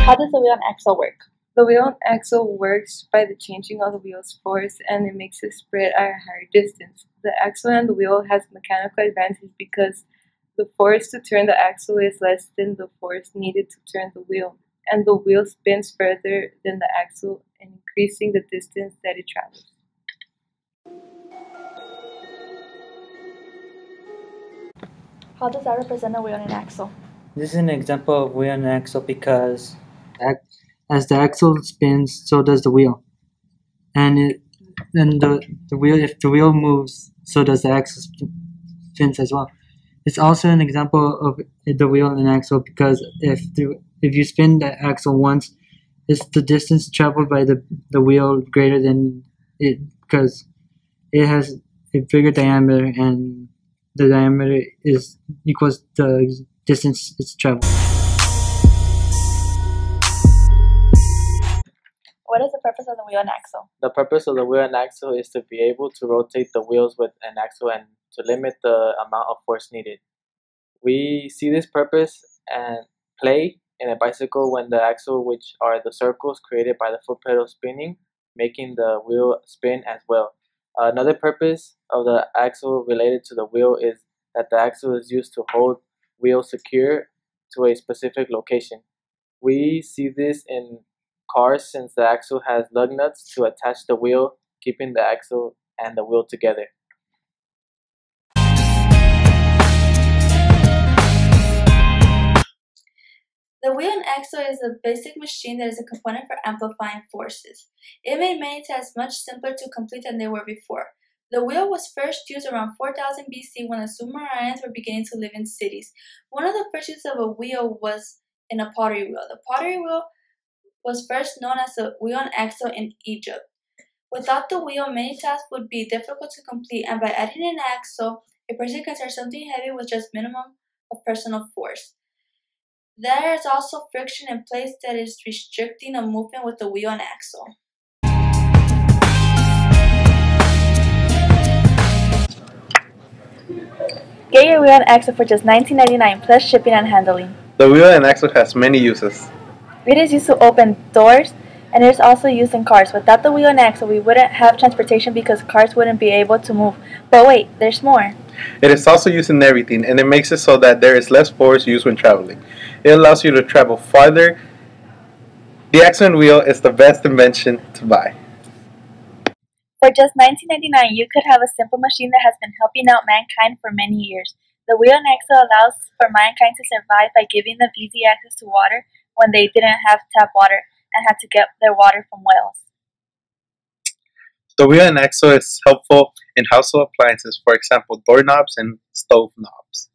How does the wheel and axle work? The wheel and axle works by the changing of the wheel's force, and it makes it spread at a higher distance. The axle and the wheel has mechanical advantage because the force to turn the axle is less than the force needed to turn the wheel, and the wheel spins further than the axle, increasing the distance that it travels. How does that represent a wheel and an axle? This is an example of wheel and axle because as the axle spins, so does the wheel, and the wheel, if the wheel moves, so does the axle spins as well. It's also an example of the wheel and axle because if you spin the axle once, it's the distance traveled by the wheel greater than it because it has a bigger diameter and the diameter is equals the distance it's traveled. What is the purpose of the wheel and axle? The purpose of the wheel and axle is to be able to rotate the wheels with an axle and to limit the amount of force needed. We see this purpose and play in a bicycle when the axle, which are the circles created by the foot pedal spinning, making the wheel spin as well. Another purpose of the axle related to the wheel is that the axle is used to hold wheel secure to a specific location. We see this in cars since the axle has lug nuts to attach the wheel, keeping the axle and the wheel together. The wheel and axle is a basic machine that is a component for amplifying forces. It made many tasks much simpler to complete than they were before. The wheel was first used around 4000 BC when the Sumerians were beginning to live in cities. One of the first uses of a wheel was in a pottery wheel. The pottery wheel was first known as the wheel and axle in Egypt. Without the wheel, many tasks would be difficult to complete, and by adding an axle, a person can start something heavy with just minimum of personal force. There is also friction in place that is restricting a movement with the wheel and axle. Get your wheel and axle for just $19.99 plus shipping and handling. The wheel and axle has many uses. It is used to open doors, and it is also used in cars. Without the wheel and axle, we wouldn't have transportation because cars wouldn't be able to move. But wait, there's more. It is also used in everything, and it makes it so that there is less force used when traveling. It allows you to travel farther. The axle and wheel is the best invention to buy. For just $19.99, you could have a simple machine that has been helping out mankind for many years. The wheel and axle allows for mankind to survive by giving them easy access to water when they didn't have tap water and had to get their water from wells. The wheel and axle is helpful in household appliances, for example, doorknobs and stove knobs.